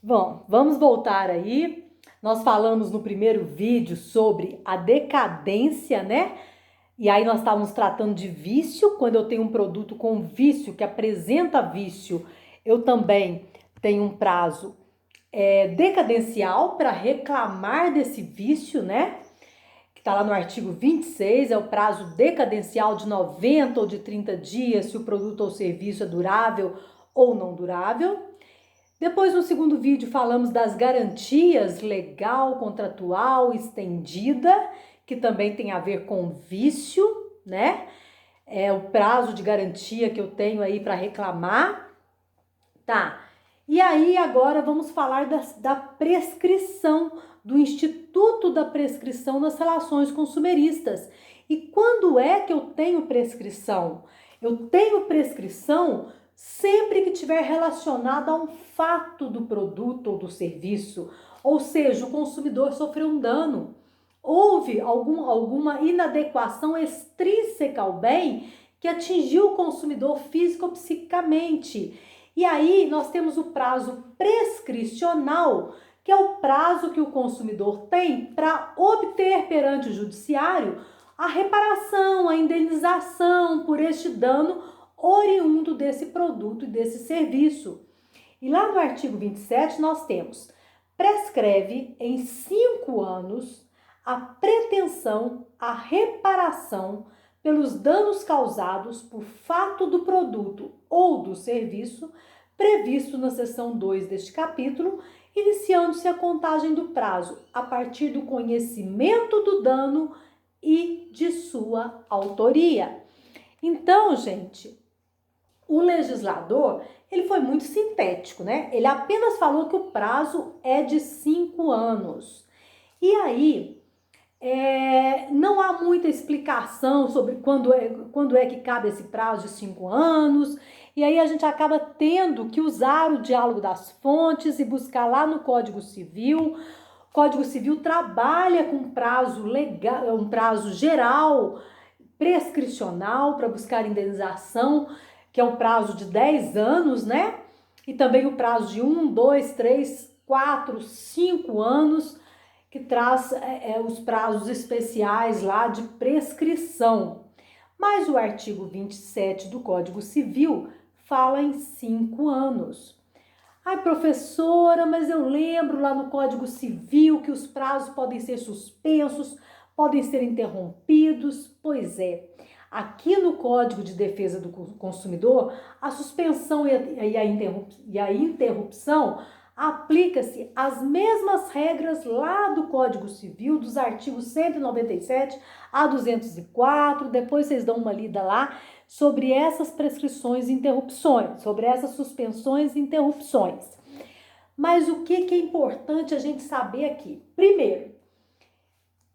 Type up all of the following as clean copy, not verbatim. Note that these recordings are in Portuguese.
Bom, vamos voltar aí. Nós falamos no primeiro vídeo sobre a decadência, né? E aí nós estávamos tratando de vício. Quando eu tenho um produto com vício, que apresenta vício, eu também tenho um prazo decadencial para reclamar desse vício, né? Que está lá no artigo 26, é o prazo decadencial de 90 ou de 30 dias, se o produto ou serviço é durável ou não durável. Depois, no segundo vídeo, falamos das garantias legal, contratual, estendida, que também tem a ver com vício, né? É o prazo de garantia que eu tenho aí para reclamar, tá? E aí, agora vamos falar da prescrição, do Instituto da Prescrição nas Relações Consumeristas. E quando é que eu tenho prescrição? Eu tenho prescrição sempre que tiver relacionado a um fato do produto ou do serviço, ou seja, o consumidor sofreu um dano, houve alguma inadequação extrínseca ao bem que atingiu o consumidor físico ou psiquicamente. E aí nós temos o prazo prescricional, que é o prazo que o consumidor tem para obter perante o judiciário a reparação, a indenização por este dano oriundo desse produto e desse serviço. E lá no artigo 27 nós temos: prescreve em 5 anos a pretensão à reparação pelos danos causados por fato do produto ou do serviço previsto na seção 2 deste capítulo, iniciando-se a contagem do prazo a partir do conhecimento do dano e de sua autoria. Então, gente, o legislador, ele foi muito sintético, né? Ele apenas falou que o prazo é de 5 anos. E aí, não há muita explicação sobre quando é que cabe esse prazo de 5 anos. E aí a gente acaba tendo que usar o diálogo das fontes e buscar lá no Código Civil. O Código Civil trabalha com prazo legal, um prazo geral, prescricional para buscar indenização, que é um prazo de 10 anos, né? E também o prazo de 1, 2, 3, 4, 5 anos, que traz os prazos especiais lá de prescrição. Mas o artigo 27 do Código Civil fala em 5 anos. Ai, professora, mas eu lembro lá no Código Civil que os prazos podem ser suspensos, podem ser interrompidos. Pois é, aqui no Código de Defesa do Consumidor, a suspensão e a interrupção aplica-se as mesmas regras lá do Código Civil, dos artigos 197 a 204, depois vocês dão uma lida lá sobre essas prescrições e interrupções, sobre essas suspensões e interrupções. Mas o que é importante a gente saber aqui? Primeiro,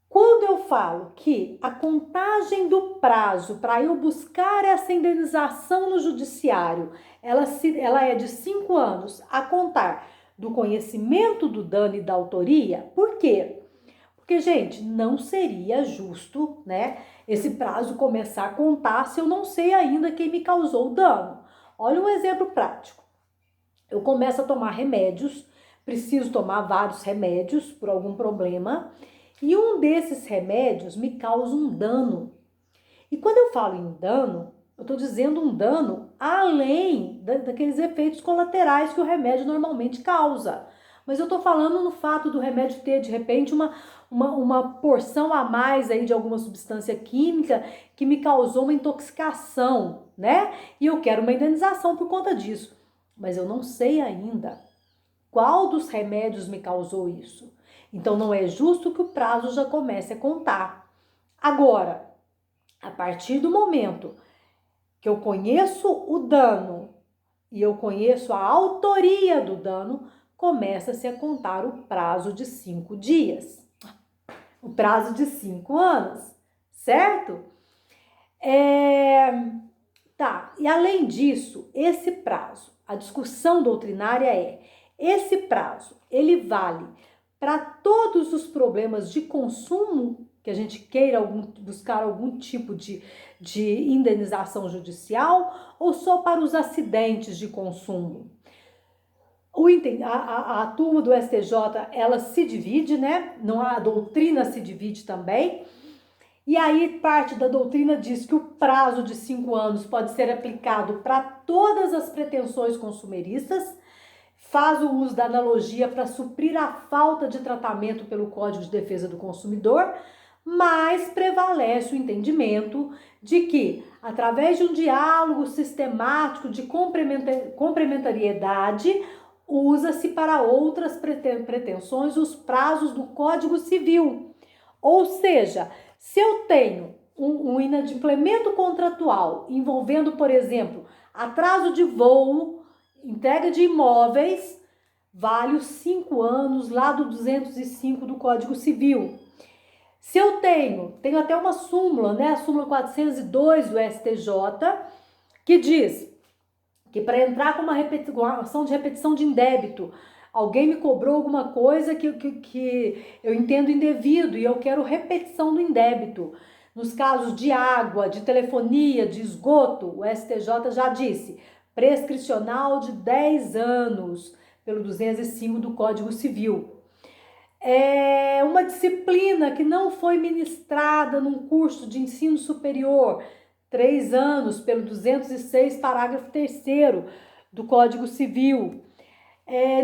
quando eu falo que a contagem do prazo para eu buscar essa indenização no judiciário, ela é de 5 anos a contar do conhecimento do dano e da autoria, por quê? Porque, gente, não seria justo, né, esse prazo começar a contar se eu não sei ainda quem me causou o dano. Olha um exemplo prático. Eu começo a tomar remédios, preciso tomar vários remédios por algum problema, e um desses remédios me causa um dano. E quando eu falo em dano, eu estou dizendo um dano além daqueles efeitos colaterais que o remédio normalmente causa. Mas eu estou falando no fato do remédio ter, de repente, uma porção a mais aí de alguma substância química que me causou uma intoxicação, né? E eu quero uma indenização por conta disso. Mas eu não sei ainda qual dos remédios me causou isso. Então, não é justo que o prazo já comece a contar. Agora, a partir do momento que eu conheço o dano e eu conheço a autoria do dano, começa-se a contar o prazo de 5 dias. O prazo de 5 anos, certo? Tá, e além disso, esse prazo, a discussão doutrinária esse prazo, ele vale para todos os problemas de consumo que a gente queira buscar algum tipo de indenização judicial ou só para os acidentes de consumo? A turma do STJ, ela se divide, né? Não, a doutrina se divide também. E aí parte da doutrina diz que o prazo de 5 anos pode ser aplicado para todas as pretensões consumeristas, faz o uso da analogia para suprir a falta de tratamento pelo Código de Defesa do Consumidor, mas prevalece o entendimento de que, através de um diálogo sistemático de complementariedade, usa-se para outras pretensões os prazos do Código Civil. Ou seja, se eu tenho um inadimplemento contratual envolvendo, por exemplo, atraso de voo, entrega de imóveis, vale os 5 anos lá do 205 do Código Civil. Se eu tenho até uma súmula, né, a súmula 402 do STJ, que diz que para entrar com uma ação de repetição de indébito, alguém me cobrou alguma coisa que eu entendo indevido e eu quero repetição do indébito. Nos casos de água, de telefonia, de esgoto, o STJ já disse, prescricional de 10 anos, pelo 205 do Código Civil. É uma disciplina que não foi ministrada num curso de ensino superior, 3 anos, pelo 206, parágrafo 3º do Código Civil.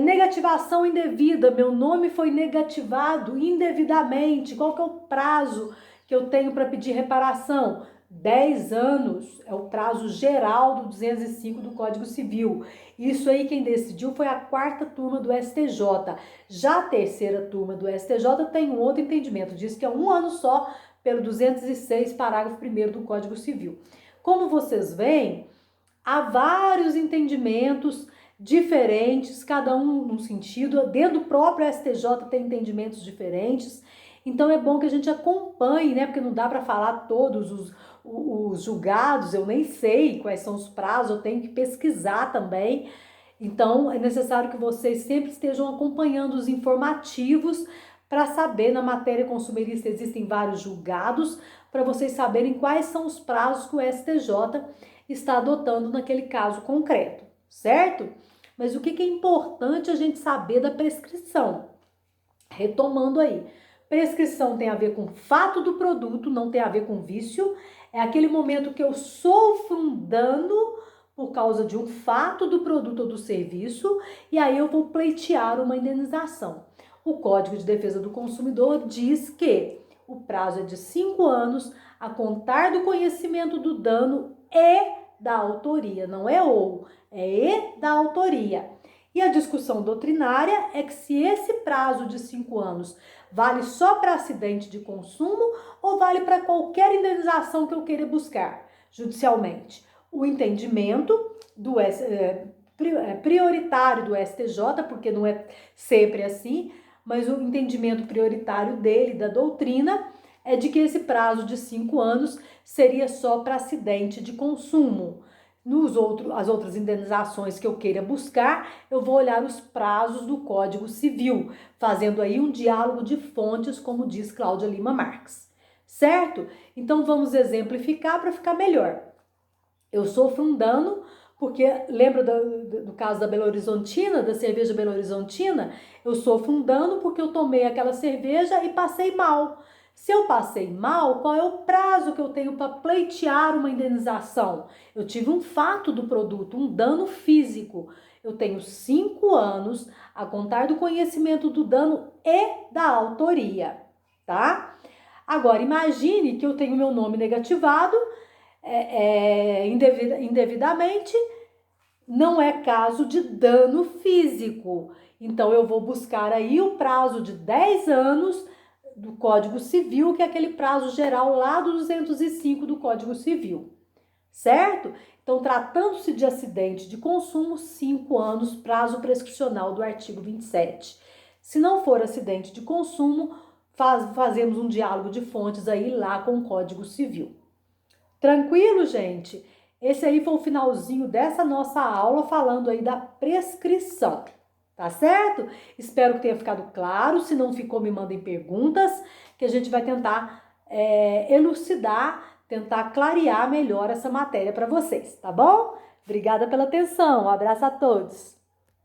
Negativação indevida, meu nome foi negativado indevidamente, qual que é o prazo que eu tenho para pedir reparação? 10 anos é o prazo geral do 205 do Código Civil. Isso aí quem decidiu foi a 4ª turma do STJ. Já a 3ª turma do STJ tem um outro entendimento, diz que é 1 ano só pelo 206, parágrafo 1º do Código Civil. Como vocês veem, há vários entendimentos diferentes, cada um num sentido, dentro do próprio STJ tem entendimentos diferentes, então é bom que a gente acompanhe, né, porque não dá para falar todos os julgados, eu nem sei quais são os prazos, eu tenho que pesquisar também, então é necessário que vocês sempre estejam acompanhando os informativos para saber, na matéria consumerista existem vários julgados, para vocês saberem quais são os prazos que o STJ está adotando naquele caso concreto, certo? Mas o que é importante a gente saber da prescrição? Retomando aí, prescrição tem a ver com o fato do produto, não tem a ver com vício, é aquele momento que eu sofro um dano por causa de um fato do produto ou do serviço, e aí eu vou pleitear uma indenização. O Código de Defesa do Consumidor diz que o prazo é de 5 anos a contar do conhecimento do dano e da autoria, não é ou, é e da autoria. E a discussão doutrinária é que se esse prazo de 5 anos vale só para acidente de consumo ou vale para qualquer indenização que eu queira buscar judicialmente. O entendimento prioritário do STJ, porque não é sempre assim, mas o entendimento prioritário dele, da doutrina, é de que esse prazo de 5 anos seria só para acidente de consumo. As outras indenizações que eu queira buscar, eu vou olhar os prazos do Código Civil, fazendo aí um diálogo de fontes, como diz Cláudia Lima Marques. Certo? Então vamos exemplificar para ficar melhor. Eu sofro um dano, porque lembra do caso da Belo Horizontina, da cerveja Belo Horizontina? Eu sofro um dano porque eu tomei aquela cerveja e passei mal. Se eu passei mal, qual é o prazo que eu tenho para pleitear uma indenização? Eu tive um fato do produto, um dano físico. Eu tenho 5 anos a contar do conhecimento do dano e da autoria, tá? Agora, imagine que eu tenho meu nome negativado indevidamente, não é caso de dano físico. Então, eu vou buscar aí o prazo de 10 anos do Código Civil, que é aquele prazo geral lá do 205 do Código Civil, certo? Então, tratando-se de acidente de consumo, 5 anos, prazo prescricional do artigo 27. Se não for acidente de consumo, fazemos um diálogo de fontes aí lá com o Código Civil. Tranquilo, gente? Esse aí foi o finalzinho dessa nossa aula falando aí da prescrição, tá certo? Espero que tenha ficado claro. Se não ficou, me mandem perguntas que a gente vai tentar elucidar, tentar clarear melhor essa matéria para vocês, tá bom? Obrigada pela atenção. Um abraço a todos.